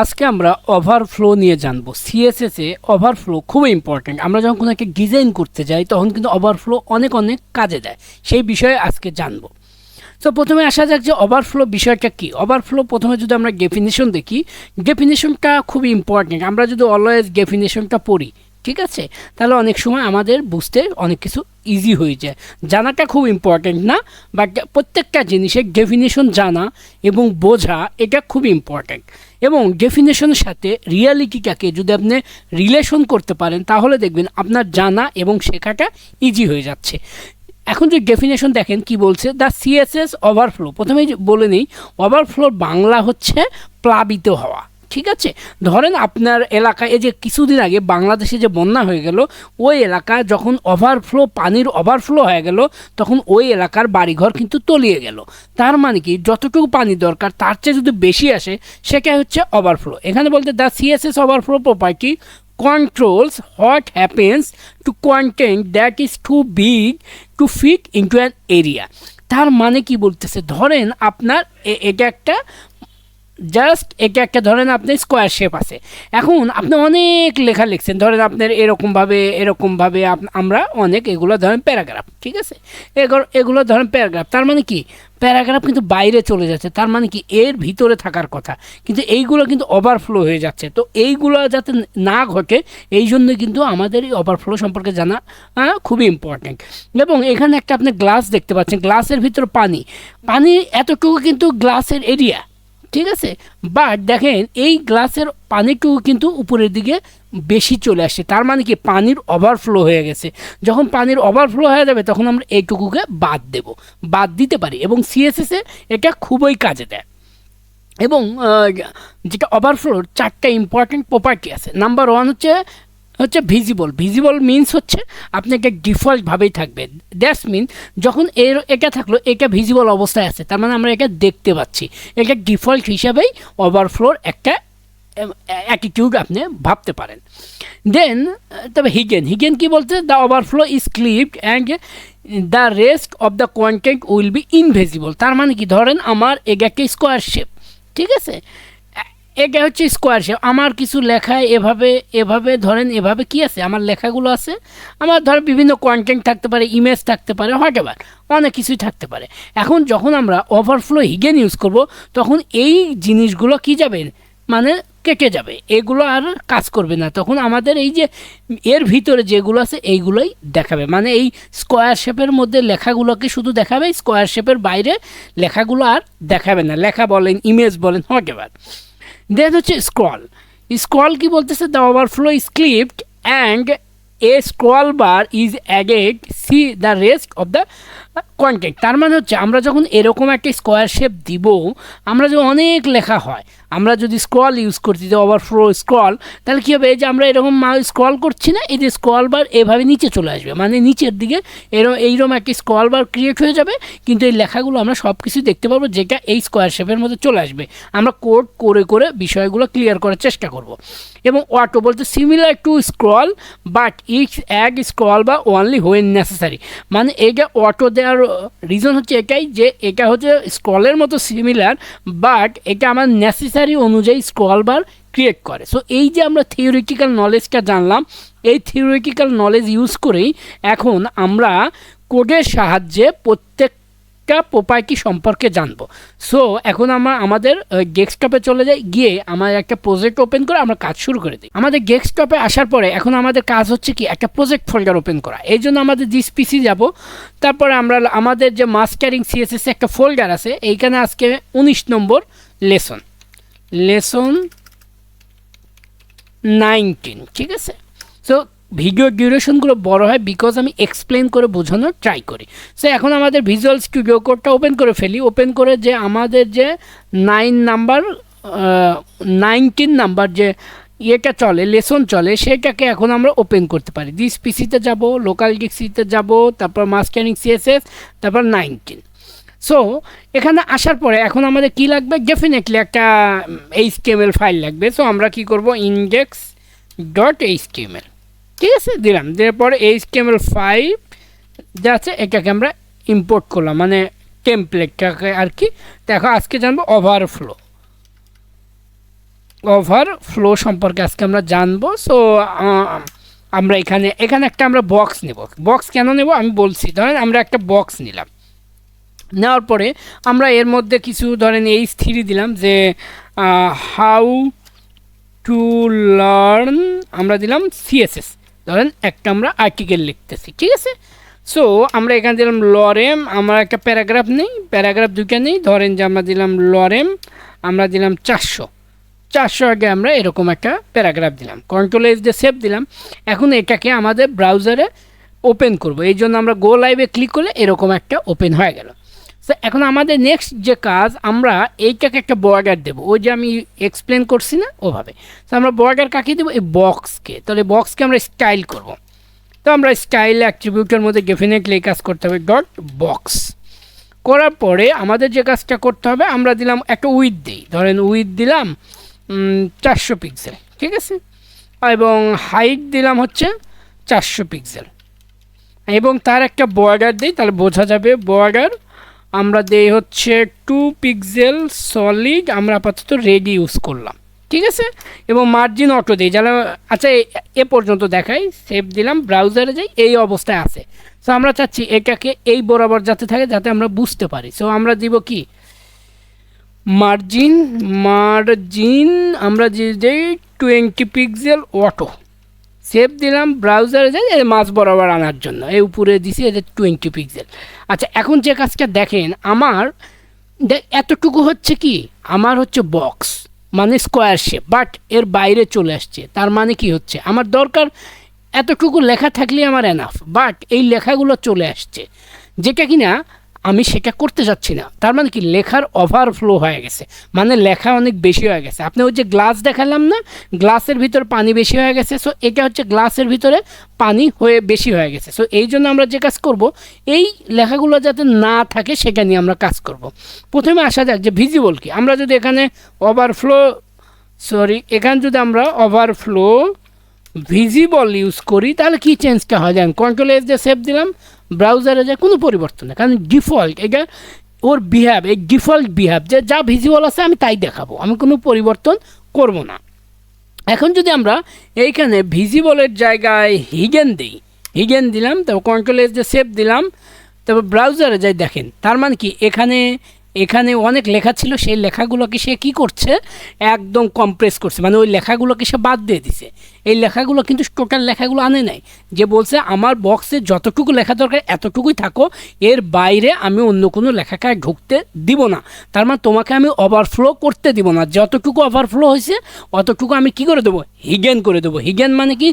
আজকে আমরা ওভারফ্লো নিয়ে জানবো। সিএসএস এ ওভারফ্লো খুব ইম্পর্ট্যান্ট। আমরা যখন কোনো একটা ডিজাইন করতে যাই তখন কিন্তু ওভারফ্লো অনেক কাজে দেয়। সেই বিষয়ে আজকে জানবো। তো প্রথমে আসা যাক যে ওভারফ্লো বিষয়টা কী। ওভারফ্লো প্রথমে যদি আমরা ডেফিনেশন দেখি, ডেফিনেশনটা খুবই ইম্পর্ট্যান্ট। আমরা যদি অলওয়েজ ডেফিনেশনটা পড়ি, ঠিক আছে, তাহলে অনেক সময় আমাদের বুঝতে অনেক কিছু ইজি হয়ে যায়। জানাটা খুব ইম্পর্ট্যান্ট না, বাট প্রত্যেকটা জিনিসের ডেফিনেশন জানা এবং বোঝা এটা খুব ইম্পর্ট্যান্ট। এবং ডেফিনেশনের সাথে রিয়ালিটিটাকে যদি আপনি রিলেশন করতে পারেন তাহলে দেখবেন আপনার জানা এবং শেখাটা ইজি হয়ে যাচ্ছে। এখন যে ডেফিনেশন দেখেন কি বলছে, দ্য সিএসএস ওভারফ্লো। প্রথমেই বলে নিই, ওভারফ্লোর বাংলা হচ্ছে প্লাবিত হওয়া। ঠিক আছে, ধরেন আপনার এলাকায় এই যে কিছুদিন আগে বাংলাদেশে যে বন্যা হয়ে গেল, ওই এলাকায় যখন ওভারফ্লো, পানির ওভারফ্লো হয়ে গেল, তখন ওই এলাকার বাড়িঘর কিন্তু তলিয়ে গেল। তার মানে কি, যতটুকু পানি দরকার তার চেয়ে যদি বেশি আসে সেটা হচ্ছে ওভারফ্লো। এখানে বলতে the CSS overflow property controls what happens to content that is too big to fit into an area। তার মানে কি বলতেছে, ধরেন আপনার এটা একটা ধরেন আপনার স্কোয়ার শেপ আছে। এখন আপনি অনেক লেখা লিখছেন, ধরেন আপনার এরকমভাবে আমরা অনেক এগুলো ধরেন প্যারাগ্রাফ, ঠিক আছে, এগুলো ধরেন প্যারাগ্রাফ। তার মানে কি, প্যারাগ্রাফ কিন্তু বাইরে চলে যাচ্ছে। তার মানে কি, এর ভিতরে থাকার কথা, কিন্তু এইগুলো কিন্তু ওভারফ্লো হয়ে যাচ্ছে। তো এইগুলো যাতে না ঘটে এই জন্য কিন্তু আমাদের এই ওভারফ্লো সম্পর্কে জানা খুবই ইম্পর্ট্যান্ট। এবং এখানে একটা আপনি গ্লাস দেখতে পাচ্ছেন, গ্লাসের ভিতরে পানি এতটুকু কিন্তু গ্লাসের এরিয়া, ঠিক আছে, বাট দেখেন এই গ্লাসের পানিটুকু কিন্তু উপরের দিকে বেশি চলে আসছে। তার মানে কি, পানির ওভারফ্লো হয়ে গেছে। যখন পানির ওভারফ্লো হয়ে যাবে তখন আমরা এইটুকুকে বাদ দিতে পারি, এবং সিএসএসে এটা খুবই কাজে দেয়। এবং যেটা ওভারফ্লোর চারটা ইম্পর্ট্যান্ট প্রপার্টি আছে। নাম্বার ওয়ান হচ্ছে ভিজিবল মিনস হচ্ছে আপনাকে ডিফল্টভাবেই থাকবে। দ্যাটস মিন যখন এটা থাকলো, এটা ভিজিবল অবস্থায় আছে, তার মানে আমরা এটা দেখতে পাচ্ছি। এটা ডিফল্ট হিসাবেই ওভারফ্লোর একটা অ্যাটিটিউড আপনি ভাবতে পারেন। দেন তবে হিগেন কি বলতে, the overflow is clipped and the rest of the content will be invisible. তার মানে কি, ধরেন আমার একটা স্কোয়ার শেপ, ঠিক আছে, এটা হচ্ছে স্কোয়ার শেপ। আমার কিছু লেখায় এভাবে ধরেন এভাবে কি আছে, আমার লেখাগুলো আছে, আমার ধরেন বিভিন্ন কন্টেন্ট থাকতে পারে, ইমেজ থাকতে পারে, হোয়াটএভার অনেক কিছুই থাকতে পারে। এখন যখন আমরা ওভারফ্লো হিগেন ইউজ করব তখন এই জিনিসগুলো কি যাবে, মানে কেটে যাবে, এগুলো আর কাজ করবে না। তখন আমাদের এই যে এর ভিতরে যেগুলো আছে এইগুলোই দেখাবে, মানে এই স্কোয়ার শেপের মধ্যে লেখাগুলোকে শুধু দেখাবে, স্কোয়ার শেপের বাইরে লেখাগুলো আর দেখাবে না। লেখা বলেন, ইমেজ বলেন, হোয়াটএভার। দেন হচ্ছে স্ক্রল কি বলতেছে, the overflow is clipped and a scroll bar is added see the rest of the content. তার মানে হচ্ছে আমরা যখন এরকম একটা স্কোয়ার শেপ দিব, আমরা যে অনেক লেখা হয়, আমরা যদি স্ক্রল ইউজ করছি, যে ওভারফ্লো স্ক্রল, তাহলে কী হবে, এই যে আমরা এরকম স্ক্রল করছি না, এই যে স্ক্রল বার এভাবে নিচে চলে আসবে, মানে নিচের দিকে এইরকম একটা স্ক্রল বার ক্রিয়েট হয়ে যাবে, কিন্তু এই লেখাগুলো আমরা সব কিছু দেখতে পারবো যেটা এই স্কোয়ার শেপের মধ্যে চলে আসবে। আমরা কোড করে বিষয়গুলো ক্লিয়ার করার চেষ্টা করব। এবং অটো বলতে similar to scroll but it's add scroll বা অনলি হোয়েন নেসেসারি। মানে এটা অটো দেওয়ার রিজন হচ্ছে এটাই, যে এটা হচ্ছে স্ক্রলের মতো সিমিলার, বাট এটা আমার নেসেসারি অনুযায়ী স্ক্রল বার ক্রিয়েট করে। সো এই যে আমরা থিওরিটিক্যাল নলেজটা জানলাম, এই থিওরিটিক্যাল নলেজ ইউজ করেই এখন আমরা কোডের সাহায্যে প্রত্যেকটা প্রপার্টি সম্পর্কে জানবো। সো এখন আমরা আমাদের ডেস্কটপে চলে যাই, গিয়ে আমার একটা প্রজেক্ট ওপেন করে আমরা কাজ শুরু করে দিই। আমাদের ডেস্কটপে আসার পরে এখন আমাদের কাজ হচ্ছে কি, একটা প্রজেক্ট ফোল্ডার ওপেন করা। এই জন্য আমাদের দিস পিসি যাব, তারপরে আমরা আমাদের যে মাস্টারিং সিএসএস একটা ফোল্ডার আছে, এইখানে আজকে 19 নম্বর লেসন 19, ঠিক আছে। সো ভিডিও ডিউরেশনগুলো বড় হয় বিকজ আমি এক্সপ্লেন করে বোঝানোর ট্রাই করি। সো এখন আমাদের ভিজুয়াল স্টুডিও কোডটা ওপেন করে ফেলি। ওপেন করে যে আমাদের যে 19 নাম্বার যে ইয়েটা চলে, লেসন চলে, সেটাকে এখন আমরা ওপেন করতে পারি। দিস পিসিতে যাব, লোকাল ডিক্সিতে যাব, তারপর মাস্টারিং সিএসএস, তারপর 19। সো এখানে আসার পরে এখন আমাদের কি লাগবে, ডেফিনেটলি একটা HTML ফাইল লাগবে। সো আমরা কি করব, index.html, ঠিক আছে, দিলাম। দেওয়ার পরে HTML5 যা আছে এটাকে আমরা ইম্পোর্ট করলাম, মানে টেমপ্লেটটাকে আর কি। দেখো আজকে জানবো ওভারফ্লো। ওভারফ্লো সম্পর্কে আজকে আমরা জানবো। সো আমরা এখানে একটা আমরা বক্স নেব। বক্স কেন নেব আমি বলছি। ধরেন আমরা একটা বক্স নিলাম, নেওয়ার পরে আমরা এর মধ্যে কিছু ধরেন H3 দিলাম, যে হাউ টু লার্ন, আমরা দিলাম CSS। ধরেন একটা আমরা আর্টিকেল লিখতেছি, ঠিক আছে। সো আমরা এখানে দিলাম লরেম, আমরা একটা প্যারাগ্রাফ নেই, প্যারাগ্রাফ দুইটা নেই, ধরেন যে আমরা দিলাম লরেম, আমরা দিলাম 400 আগে আমরা এরকম একটা প্যারাগ্রাফ দিলাম, কন্ট্রোল এস দিয়ে সেভ দিলাম। এখন এটাকে আমাদের ব্রাউজারে ওপেন করব, এই জন্য আমরা গো লাইভে ক্লিক করলে এরকম একটা ওপেন হয়ে গেল। সো এখন আমাদের নেক্সট যে কাজ, আমরা এইটাকে একটা বর্ডার দেবো, ওই যে আমি এক্সপ্লেন করছি না ওভাবে। তো আমরা বর্ডার কাকে দেবো, এই বক্সকে। তাহলে বক্সকে আমরা স্টাইল করব। তো আমরা স্টাইল অ্যাট্রিবিউটের মধ্যে ডেফিনেটলি এই কাজ করতে হবে, ডট বক্স। করার পরে আমাদের যে কাজটা করতে হবে, আমরা দিলাম একটা উইথ দিই, ধরেন উইথ দিলাম 400 পিক্সেল, ঠিক আছে, এবং হাইট দিলাম হচ্ছে 400 পিক্সেল, এবং তার একটা বর্ডার দিই, তাহলে বোঝা যাবে। বর্ডার আমরা দেই হচ্ছে 2 পিক্সেল সলিড, আমরা আপাতত রেডি ইউজ করলাম, ঠিক আছে, এবং মার্জিন অটো দিই যারা। আচ্ছা, এ পর্যন্ত দেখাই, সেভ দিলাম, ব্রাউজারে যাই, এই অবস্থায় আছে। সো আমরা চাচ্ছি এটাকে এই বরাবর যাতে থাকে, যাতে আমরা বুঝতে পারি। সো আমরা দিব কি, মার্জিন আমরা দিই 20 পিক্সেল অটো। সেভ দিলাম, ব্রাউজারে যাই, এই মাঝ বরাবর আনার জন্য এই উপরে দিছি এদের 20 পিক্সেল। আচ্ছা, এখন যে কাজটা দেখেন, আমার এতটুকু হচ্ছে কি, আমার হচ্ছে বক্স মানে স্কোয়ার শেপ, বাট এর বাইরে চলে আসছে। তার মানে কি হচ্ছে, আমার দরকার এতটুকু লেখা থাকলে আমার এনাফ, বাট এই লেখাগুলো চলে আসছে, যেটা কিনা আমি সেটা করতে যাচ্ছি না। তার মানে কি, লেখার ওভারফ্লো হয়ে গেছে, মানে লেখা অনেক বেশি হয়ে গেছে। আপনি ওই যে গ্লাস দেখালাম না, গ্লাসের ভিতরে পানি বেশি হয়ে গেছে। সো এটা হচ্ছে গ্লাসের ভিতরে পানি হয়ে বেশি হয়ে গেছে। সো এই জন্য আমরা যে কাজ করব, এই লেখাগুলো যাতে না থাকে সেটা নিয়ে আমরা কাজ করব। প্রথমে আসা যাক যে ভিজিবল কি। আমরা যদি এখানে এখানে যদি আমরা ওভারফ্লো ভিজিবল ইউজ করি, তাহলে কি চেঞ্জটা হয় জানেন, কন্ট্রোল এস দিয়ে সেভ দিলাম, ব্রাউজারে যায়, কোনো পরিবর্তন নেই, কারণ ডিফল্ট এটা ওর বিহেভ, এই ডিফল্ট বিহেভ, যে যা ভিজিবল আছে আমি তাই দেখাবো, আমি কোনো পরিবর্তন করব না। এখন যদি আমরা এইখানে ভিজিবলের জায়গায় হিগেন দিলাম, তারপর কন্ট্রোল এস দিয়ে সেভ দিলাম, তারপর ব্রাউজারে যাই, দেখেন তার মানে কি, এখানে অনেক লেখা ছিল, সেই লেখাগুলোকে সে কী করছে, একদম কম্প্রেস করছে, মানে ওই লেখাগুলোকে সে বাদ দিয়ে দিছে। এই লেখাগুলো কিন্তু টোটাল লেখাগুলো আনে নাই, যে বলছে আমার বক্সে যতটুকু লেখা দরকার এতটুকুই থাকো, এর বাইরে আমি অন্য কোনো লেখাকে ঢুকতে দিব না। তার মানে তোমাকে আমি ওভারফ্লো করতে দিব না, যতটুকু ওভারফ্লো হয়েছে অতটুকু আমি কি করে দেবো, হিগেন করে দেবো। হিগেন মানে কি,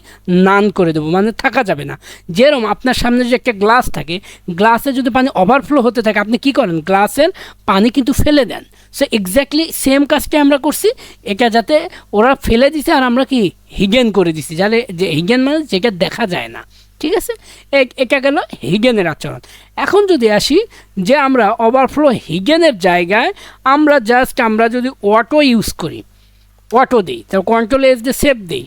নান করে দেবো, মানে থাকা যাবে না। যেরকম আপনার সামনে যে একটা গ্লাস থাকে, গ্লাসে যদি পানি ওভারফ্লো হতে থাকে, আপনি কি করেন, গ্লাসের পানি কিন্তু ফেলে দেন। সো এক্স্যাক্টলি সেম কাজটা আমরা করছি, এটা যাতে ওরা ফেলে দিছে আর আমরা কি হিগেন করে দিছি, যাতে যে হিগেন মানে যেটা দেখা যায় না, ঠিক আছে। এটা গেল হিগেনের আচরণ। এখন যদি আসি যে আমরা ওভারফ্লো হিগেনের জায়গায় আমরা যদি অটো ইউজ করি, অটো দিই, তো কন্ট্রোল এস দিয়ে সেভ দিই,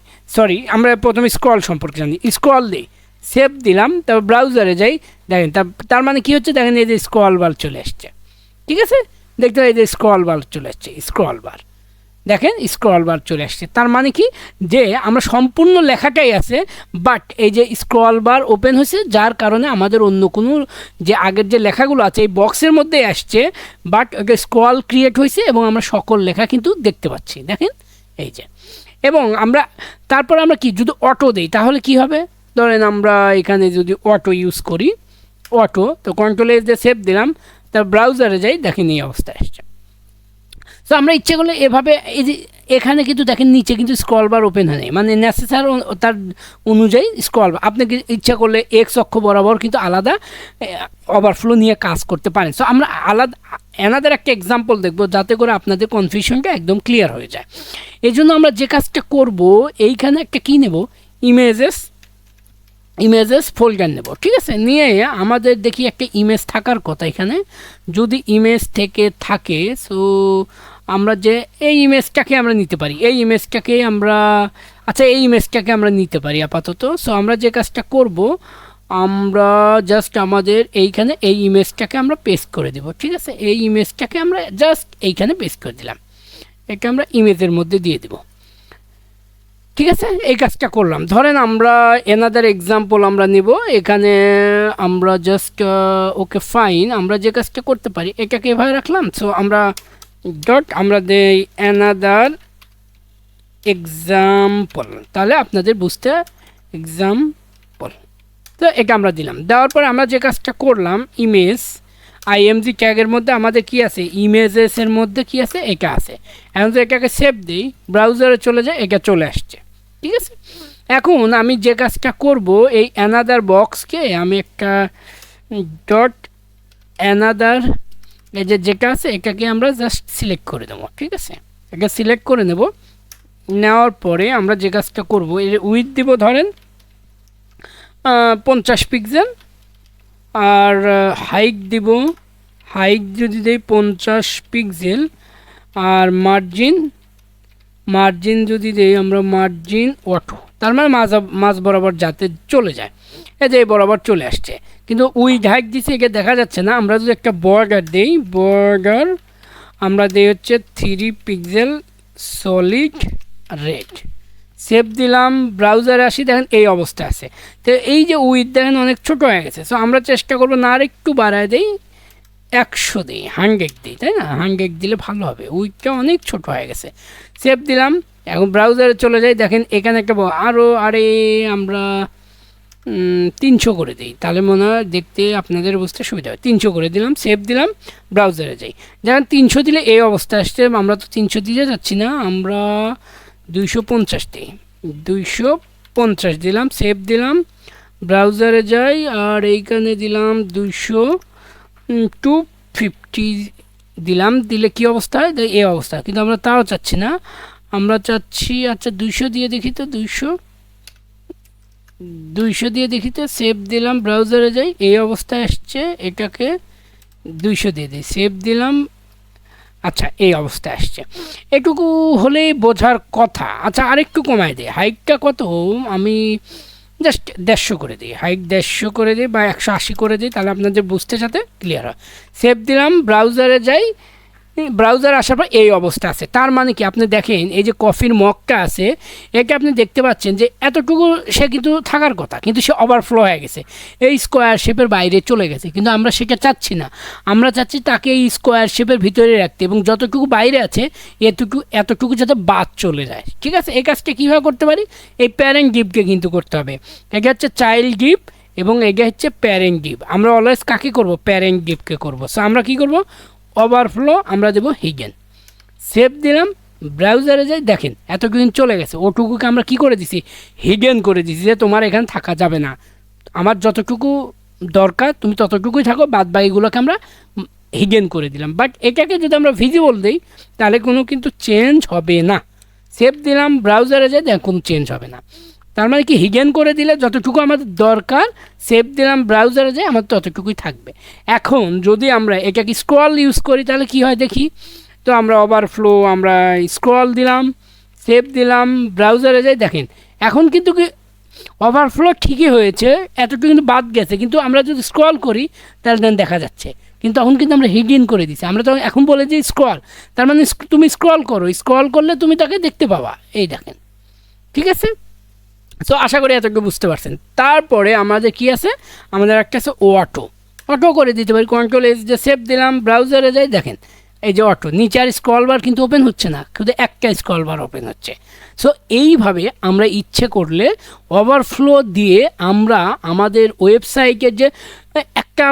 আমরা প্রথমে স্ক্রল সম্পর্কে জানি, স্ক্রল দিই, সেভ দিলাম, তারপর ব্রাউজারে যাই, দেখেন তার মানে কি হচ্ছে, দেখেন এই যে স্ক্রল বার চলে আসছে, ঠিক আছে, দেখতে এই যে স্ক্রল বার চলে আসছে, দেখেন স্ক্রল বার চলে আসছে। তার মানে কি, যে আমরা সম্পূর্ণ লেখাটাই আছে, বাট এই যে স্ক্রল বার ওপেন হয়েছে, যার কারণে আমাদের অন্য কোনো যে আগের যে লেখাগুলো আছে এই বক্সের মধ্যেই আসছে, বাট স্ক্রল ক্রিয়েট হয়েছে এবং আমরা সকল লেখা কিন্তু দেখতে পাচ্ছি, দেখেন এই যে। এবং তারপর আমরা কি, যদি অটো দিই তাহলে কি হবে, ধরেন আমরা এখানে যদি অটো ইউজ করি, অটো, তো কন্ট্রোল এস দিয়ে সেভ দিলাম, তার ব্রাউজারে যাই, দেখেন এই অবস্থায় আসছে। সো আমরা ইচ্ছে করলে এভাবে, এই যে এখানে কিন্তু দেখেন নিচে কিন্তু স্ক্রল বার ওপেন হয়, মানে নেসেসার তার অনুযায়ী স্ক্রল বার, আপনি ইচ্ছা করলে এক্স অক্ষ বরাবর কিন্তু আলাদা ওভারফ্লো নিয়ে কাজ করতে পারেন। সো আমরা আলাদা একটা এক্সাম্পল দেখবো, যাতে করে আপনাদের কনফিউশনটা একদম ক্লিয়ার হয়ে যায়। এই জন্য আমরা যে কাজটা করব, এইখানে একটা কী নেব, ইমেজেস ফোল্ডার নেব, ঠিক আছে। নিয়ে আমাদের দেখি একটা ইমেজ থাকার কথা এখানে, যদি ইমেজ থেকে থাকে, সো আমরা যে এই ইমেজটাকে আমরা নিতে পারি, এই ইমেজটাকে আমরা নিতে পারি আপাতত। সো আমরা যে কাজটা করব, আমরা জাস্ট আমাদের এইখানে এই ইমেজটাকে আমরা পেস্ট করে দেব, ঠিক আছে। এই ইমেজটাকে আমরা জাস্ট এইখানে পেস্ট করে দিলাম, এটা আমরা ইমেজের মধ্যে দিয়ে দেব। ঠিক আছে, এই কাজটা করলাম। ধরেন আমরা এনাদার এক্সাম্পল আমরা নিব, এখানে আমরা জাস্ট ওকে ফাইন, আমরা যে কাজটা করতে পারি এটাকে এভাবে রাখলাম। সো আমরা ডট আমরা দেই অ্যানাদার এক্সাম্পল, তাহলে আপনাদের বুঝতে এক্সাম্পল। তো এটা আমরা দিলাম, দেওয়ার পরে আমরা যে কাজটা করলাম ইমেজ আইএমজি ট্যাগের মধ্যে আমাদের কি আছে, ইমেজেসের মধ্যে কি আছে, এটা আছে। এখন তো এটাকে সেভ দিই, ব্রাউজারে চলে যায়, এটা চলে আসছে। ঠিক আছে, এখন আমি যে কাজটা করব এই অ্যানাদার বক্সকে আমি একটা ডট অ্যানাদার এই যে যেটা আছে এটাকে আমরা জাস্ট সিলেক্ট করে দেবো। ঠিক আছে, এটা সিলেক্ট করে নেব, নেওয়ার পরে আমরা যে কাজটা করব এর উইথ দিব ধরেন 50 পিক্সেল, আর হাইট দিব, হাইট যদি দেই 50 পিক্সেল, আর মার্জিন যদি দেই আমরা মার্জিন অটো, তার মানে মাঝ বরাবর যাতে চলে যায়, এই যে বরাবর চলে আসছে। কিন্তু উইথ হাইট দিছে একে দেখা যাচ্ছে না। আমরা যদি একটা বর্ডার দেই, বর্ডার আমরা দেই হচ্ছে 3 পিক্সেল সলিড রেড, সেভ দিলাম, ব্রাউজারে আসি, দেখেন এই অবস্থা আছে। তো এই যে উইথ দেখেন অনেক ছোট হয়ে গেছে। সো আমরা চেষ্টা করবো না আর একটু বাড়ায় দেই, 100 দিই, 100 দিই, তাই না, 100 দিলে ভালো হবে, উইথটা অনেক ছোট হয়ে গেছে। সেভ দিলাম, এখন ব্রাউজারে চলে যাই, দেখেন এখানে একটা আরে আমরা 300 করে দিই, তাহলে মনে হয় দেখতে আপনাদের বুঝতে সুবিধা হয়। 300 করে দিলাম, সেভ দিলাম, ব্রাউজারে যাই, দেখেন 300 দিলে এই অবস্থা আসছে। আমরা তো 300 দিতে যাচ্ছি না, আমরা 250 দিই, 250 দিলাম, সেভ দিলাম, ব্রাউজারে যাই, আর এইখানে দিলাম 250 দিলাম, দিলে কি অবস্থা হয়, এই অবস্থা। কিন্তু আমরা তাও চাচ্ছি না, আমরা চাচ্ছি আচ্ছা 200 দিয়ে দেখি তো, 200 দিয়ে দেখি তো, সেভ দিলাম, ব্রাউজারে যাই, এই অবস্থায় আসছে, এটাকে 200 দিয়ে দিই, সেভ দিলাম, আচ্ছা এই অবস্থায় আসছে। এটুকু হলেই বোঝার কথা। আচ্ছা আরেকটু কমায় দিই, হাইটটা কত আমি জাস্ট 150 করে দিই, হাইট 150 করে দিই বা 180 করে দিই, তাহলে আপনাদের বুঝতে সাথে ক্লিয়ার হয়। সেভ দিলাম, ব্রাউজারে যাই, ব্রাউজার আসার পর এই অবস্থা আছে। তার মানে কি, আপনি দেখেন এই যে কফির মগটা আছে, এটা আপনি দেখতে পাচ্ছেন যে এতটুকু সে কিন্তু থাকার কথা, কিন্তু সে ওভারফ্লো হয়ে গেছে, এই স্কোয়ার শেপের বাইরে চলে গেছে। কিন্তু আমরা সেটা চাচ্ছি না, আমরা চাচ্ছি তাকে এই স্কোয়ার শেপের ভিতরে রাখতে, এবং যতটুকু বাইরে আছে এতটুকু যাতে বাদ চলে যায়। ঠিক আছে, এই কাজটা কীভাবে করতে পারি, এই প্যারেন্ট ডিপকে কিন্তু করতে হবে। এটা হচ্ছে চাইল্ড ডিপ এবং এটা হচ্ছে প্যারেন্ট ডিপ। আমরা অলওয়েজ কাকে করব, প্যারেন্ট ডিপকে করব। সো আমরা কী করব, ওভারফ্লো আমরা দেবো হিডেন, সেভ দিলাম, ব্রাউজারে যাই, দেখেন এতদিন চলে গেছে, ওটুকুকে আমরা কি করে দিছি, হিডেন করে দিছি, যে তোমার এখানে থাকা যাবে না, আমার যতটুকু দরকার তুমি ততটুকুই থাকো, বাদ বাকিগুলোকে আমরা হিডেন করে দিলাম। বাট এটাকে যদি আমরা ভিজিবল দিই তাহলে কোনো কিন্তু চেঞ্জ হবে না। সেভ দিলাম, ব্রাউজারে যাই, দেখ কোনো চেঞ্জ হবে না। তার মানে কি, হিডেন করে দিলে যতটুকু আমাদের দরকার, সেভ দিলাম, ব্রাউজারে যাই, আমার ততটুকুই থাকবে। এখন যদি আমরা এটাকে স্ক্রল ইউজ করি তাহলে কি হয় দেখি। তো আমরা ওভারফ্লো আমরা স্ক্রল দিলাম, সেভ দিলাম, ব্রাউজারে যাই, দেখেন এখন কিন্তু কি ওভারফ্লো ঠিকই হয়েছে, এতটুকু কিন্তু বাদ গেছে, কিন্তু আমরা যদি স্ক্রল করি তাহলে দেন দেখা যাচ্ছে। কিন্তু তখন কিন্তু আমরা হিডেন করে দিছি, আমরা তখন এখন বলে যে স্ক্রল, তার মানে তুমি স্ক্রল করো, স্ক্রল করলে তুমি তাকে দেখতে পাবা, এই দেখেন। ঠিক আছে, সো আশা করি এতটুকু বুঝতে পারছেন। তারপরে আমাদের কি আছে, আমাদের একটা আছে অটো করে দিতে পারি, কন্ট্রোল এস যে সেভ দিলাম, ব্রাউজারে যাই, দেখেন এই যে অটো, নিচে আর স্ক্রল বার কিন্তু ওপেন হচ্ছে না, শুধু একটা স্ক্রল বার ওপেন হচ্ছে। সো এইভাবে আমরা ইচ্ছে করলে ওভারফ্লো দিয়ে আমরা আমাদের ওয়েবসাইটের যে একটা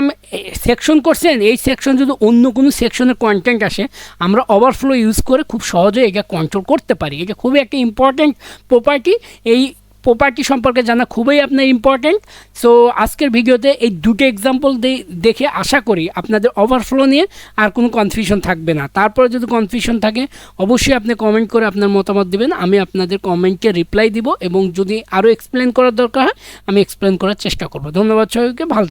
সেকশন করছেন, এই সেকশন যদি অন্য কোনো সেকশনের কন্টেন্ট আসে, আমরা ওভারফ্লো ইউজ করে খুব সহজে এটা কন্ট্রোল করতে পারি। এটা খুবই একটা ইম্পর্ট্যান্ট প্রপার্টি, এই প্রপার্টি সম্পর্কে জানা খুবই আপনার ইম্পর্ট্যান্ট। সো আজকের ভিডিওতে এই দুটো এক্সাম্পল দেখে আশা করি আপনাদের ওভারফ্লো নিয়ে আর কোনো কনফিউশন থাকবে না। তারপরে যদি কনফিউশন থাকে অবশ্যই আপনি কমেন্ট করে আপনার মতামত দিবেন, আমি আপনাদের কমেন্টকে রিপ্লাই দিব, এবং যদি আরও এক্সপ্লেন করার দরকার হয় আমি এক্সপ্লেন করার চেষ্টা করব। ধন্যবাদ সবাইকে, ভালো।